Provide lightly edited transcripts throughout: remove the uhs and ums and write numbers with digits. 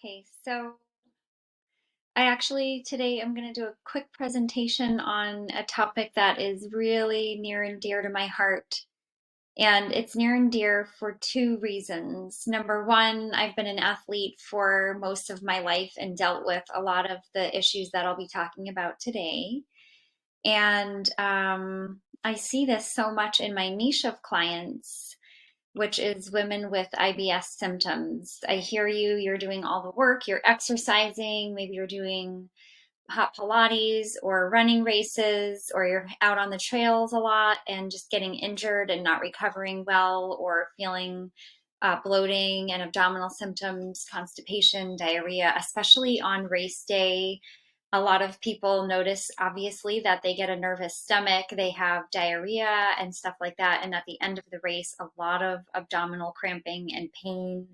Okay, so I actually today I'm going to do a quick presentation on a topic that is really near and dear to my heart. And it's near and dear for two reasons. Number one, I've been an athlete for most of my life and dealt with a lot of the issues that I'll be talking about today. And I see this so much in my niche of clients, which is women with IBS symptoms. I hear you, you're doing all the work, you're exercising, maybe you're doing hot Pilates or running races, or you're out on the trails a lot and just getting injured and not recovering well, or feeling bloating and abdominal symptoms, constipation, diarrhea, especially on race day. A lot of people notice, obviously, that they get a nervous stomach, they have diarrhea and stuff like that. And at the end of the race, a lot of abdominal cramping and pain.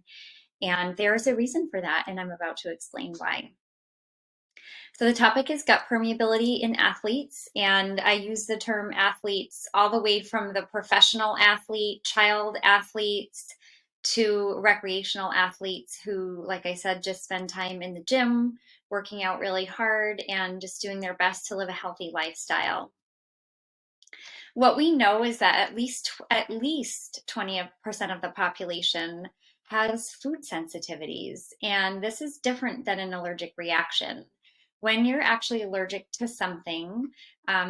And there's a reason for that, and I'm about to explain why. So the topic is gut permeability in athletes, and I use the term athletes all the way from the professional athlete, child athletes, to recreational athletes who, like I said, just spend time in the gym, working out really hard, and just doing their best to live a healthy lifestyle. What we know is that at least 20% of the population has food sensitivities, and this is different than an allergic reaction. When you're actually allergic to something,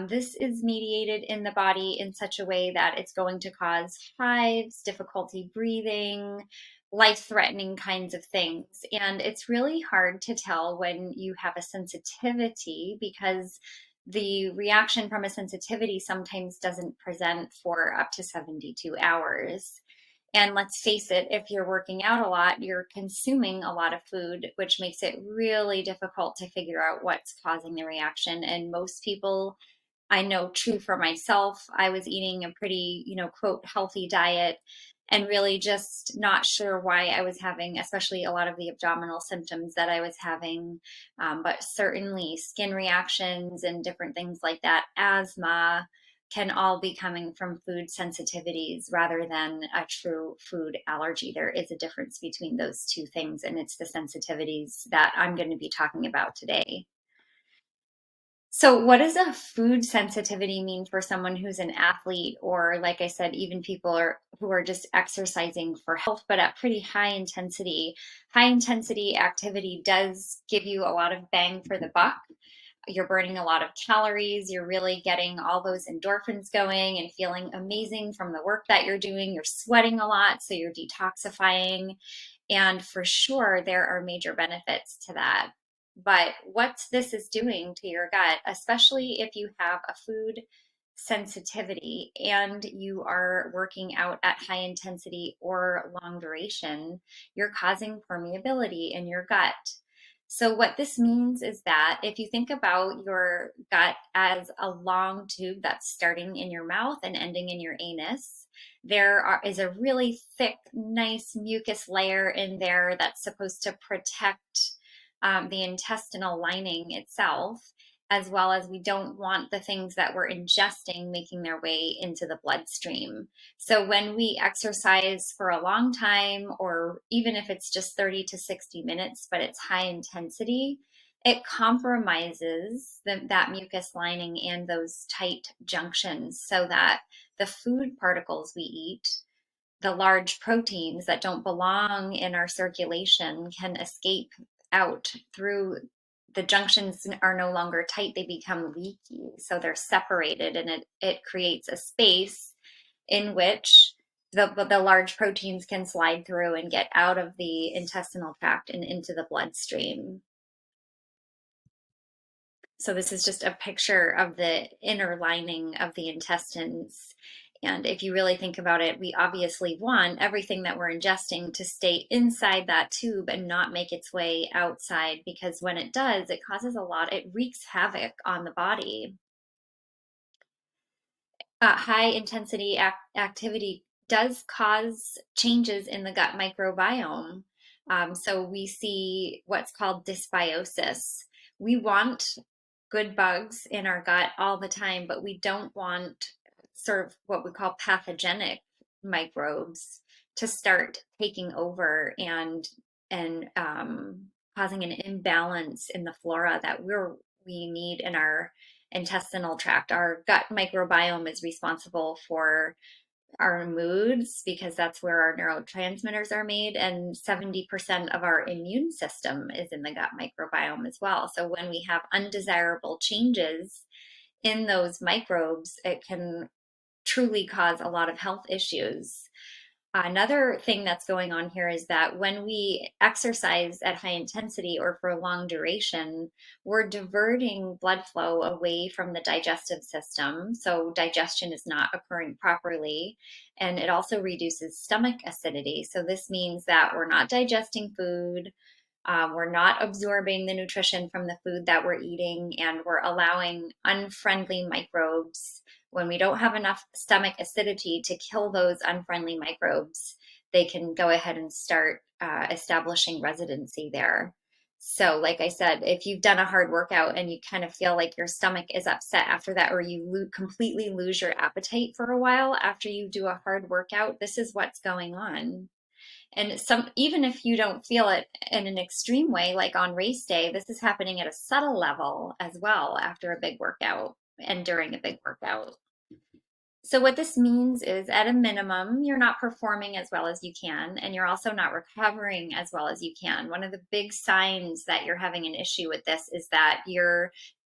this is mediated in the body in such a way that it's going to cause hives, difficulty breathing, life-threatening kinds of things. And it's really hard to tell when you have a sensitivity because the reaction from a sensitivity sometimes doesn't present for up to 72 hours. And let's face it, if you're working out a lot, you're consuming a lot of food, which makes it really difficult to figure out what's causing the reaction. And most people, I know, true for myself, I was eating a pretty, quote, healthy diet and really just not sure why I was having, especially a lot of the abdominal symptoms that I was having, but certainly skin reactions and different things like that, asthma can all be coming from food sensitivities rather than a true food allergy. There is a difference between those two things, and it's the sensitivities that I'm going to be talking about today. So, what does a food sensitivity mean for someone who's an athlete, or like I said, even who are just exercising for health, but at pretty high intensity? High intensity activity does give you a lot of bang for the buck. You're burning a lot of calories. You're really getting all those endorphins going and feeling amazing from the work that you're doing. You're sweating a lot, so you're detoxifying. And for sure, there are major benefits to that. But what this is doing to your gut, especially if you have a food sensitivity and you are working out at high intensity or long duration, you're causing permeability in your gut. So, what this means is that if you think about your gut as a long tube that's starting in your mouth and ending in your anus, is a really thick, nice mucus layer in there that's supposed to protect the intestinal lining itself, as well as we don't want the things that we're ingesting making their way into the bloodstream. So when we exercise for a long time, or even if it's just 30 to 60 minutes, but it's high intensity, it compromises that mucus lining and those tight junctions so that the food particles we eat, the large proteins that don't belong in our circulation, can escape out through the junctions are no longer tight, they become leaky. So they're separated, and it creates a space in which the large proteins can slide through and get out of the intestinal tract and into the bloodstream. So this is just a picture of the inner lining of the intestines. And if you really think about it, we obviously want everything that we're ingesting to stay inside that tube and not make its way outside, because when it does, it wreaks havoc on the body. High intensity activity does cause changes in the gut microbiome. So we see what's called dysbiosis. We want good bugs in our gut all the time, but we don't want sort of what we call pathogenic microbes to start taking over and causing an imbalance in the flora that we need in our intestinal tract. Our gut microbiome is responsible for our moods because that's where our neurotransmitters are made, and 70% of our immune system is in the gut microbiome as well. So when we have undesirable changes in those microbes, it can truly cause a lot of health issues. Another thing that's going on here is that when we exercise at high intensity or for a long duration, we're diverting blood flow away from the digestive system. So digestion is not occurring properly. And it also reduces stomach acidity. So this means that we're not digesting food, we're not absorbing the nutrition from the food that we're eating, and we're allowing unfriendly microbes. When we don't have enough stomach acidity to kill those unfriendly microbes, they can go ahead and start establishing residency there. So, like I said, if you've done a hard workout and you kind of feel like your stomach is upset after that, or you completely lose your appetite for a while after you do a hard workout, this is what's going on. And even if you don't feel it in an extreme way, like on race day, this is happening at a subtle level as well after a big workout and during a big workout. So what this means is, at a minimum, you're not performing as well as you can, and you're also not recovering as well as you can. One of the big signs that you're having an issue with this is that you're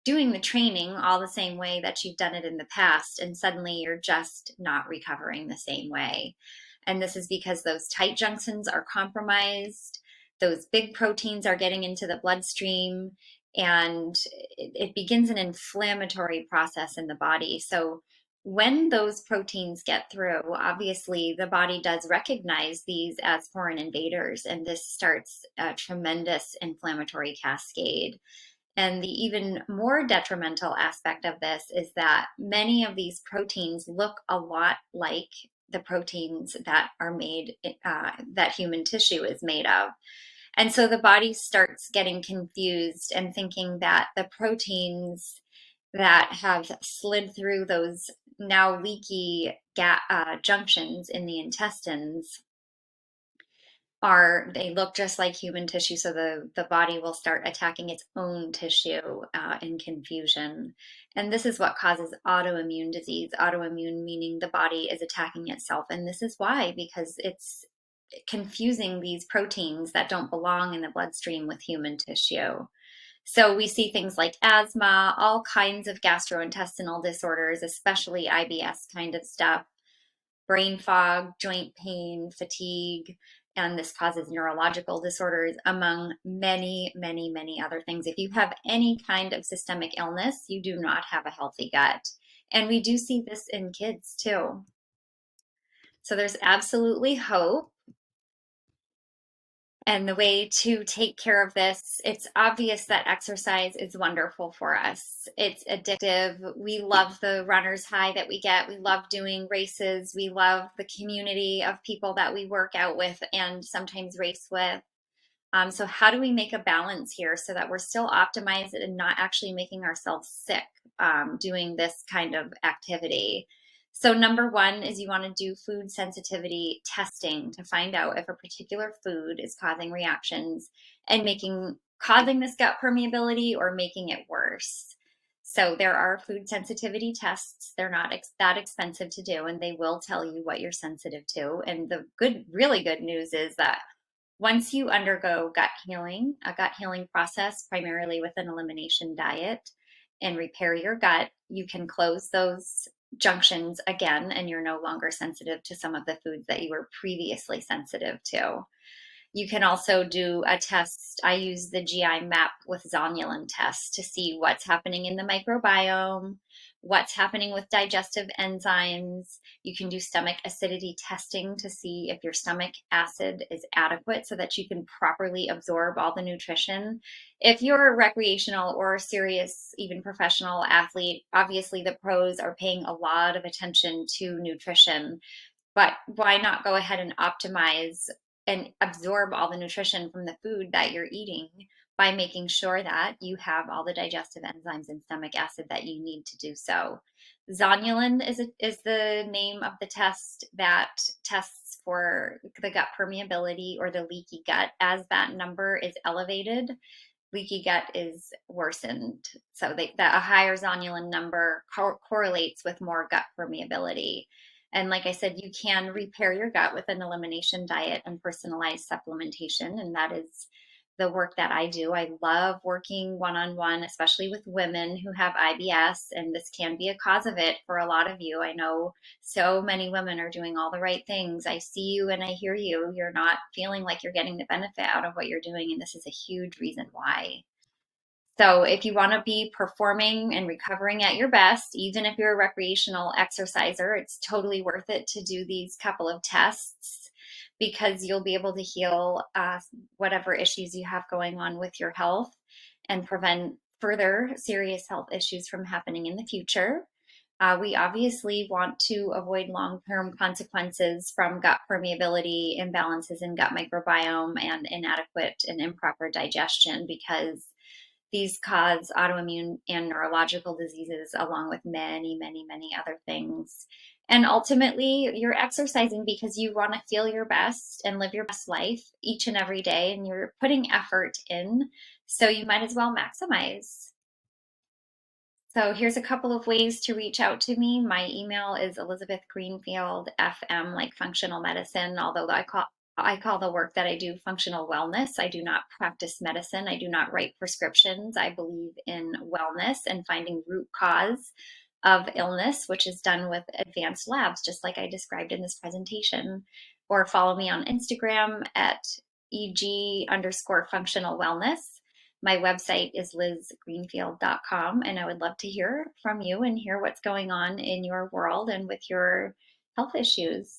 doing the training all the same way that you've done it in the past, and suddenly you're just not recovering the same way. And this is because those tight junctions are compromised, those big proteins are getting into the bloodstream, and it begins an inflammatory process in the body. So when those proteins get through, obviously the body does recognize these as foreign invaders, and this starts a tremendous inflammatory cascade. And the even more detrimental aspect of this is that many of these proteins look a lot like the proteins that are made, that human tissue is made of. And so the body starts getting confused and thinking that the proteins that have slid through those now leaky junctions in the intestines they look just like human tissue. So the body will start attacking its own tissue in confusion. And this is what causes autoimmune disease. Autoimmune meaning the body is attacking itself. And this is why, because it's confusing these proteins that don't belong in the bloodstream with human tissue. So we see things like asthma, all kinds of gastrointestinal disorders, especially IBS kind of stuff, brain fog, joint pain, fatigue, and this causes neurological disorders, among many, many, many other things. If you have any kind of systemic illness, you do not have a healthy gut. And we do see this in kids too. So there's absolutely hope. And the way to take care of this, it's obvious that exercise is wonderful for us. It's addictive. We love the runner's high that we get. We love doing races. We love the community of people that we work out with and sometimes race with. So how do we make a balance here so that we're still optimized and not actually making ourselves sick doing this kind of activity? So number one is you want to do food sensitivity testing to find out if a particular food is causing reactions and causing this gut permeability or making it worse. So there are food sensitivity tests. They're not that expensive to do, and they will tell you what you're sensitive to. And the really good news is that once you undergo a gut healing process, primarily with an elimination diet, and repair your gut, you can close those junctions again, and you're no longer sensitive to some of the foods that you were previously sensitive to. You can also do a test. I use the GI map with zonulin test to see what's happening in the microbiome, what's happening with digestive enzymes. You can do stomach acidity testing to see if your stomach acid is adequate so that you can properly absorb all the nutrition. If you're a recreational or a serious, even professional athlete, obviously the pros are paying a lot of attention to nutrition, but why not go ahead and optimize and absorb all the nutrition from the food that you're eating by making sure that you have all the digestive enzymes and stomach acid that you need to do so. Zonulin is the name of the test that tests for the gut permeability or the leaky gut. As that number is elevated, leaky gut is worsened. So that a higher zonulin number correlates with more gut permeability. And like I said, you can repair your gut with an elimination diet and personalized supplementation. And that is the work that I do. I love working one-on-one, especially with women who have IBS, and this can be a cause of it for a lot of you. I know so many women are doing all the right things. I see you and I hear you. You're not feeling like you're getting the benefit out of what you're doing, and this is a huge reason why. So if you want to be performing and recovering at your best, even if you're a recreational exerciser, it's totally worth it to do these couple of tests because you'll be able to heal whatever issues you have going on with your health and prevent further serious health issues from happening in the future. We obviously want to avoid long-term consequences from gut permeability, imbalances in gut microbiome, and inadequate and improper digestion because these cause autoimmune and neurological diseases, along with many, many, many other things. And ultimately, you're exercising because you want to feel your best and live your best life each and every day, and you're putting effort in. So you might as well maximize. So here's a couple of ways to reach out to me. My email is Elizabeth Greenfield FM, like functional medicine, although I call the work that I do functional wellness. I do not practice medicine. I do not write prescriptions. I believe in wellness and finding root cause of illness, which is done with advanced labs, just like I described in this presentation. Or follow me on Instagram at EG_functional wellness. My website is lizgreenfield.com, and I would love to hear from you and hear what's going on in your world and with your health issues.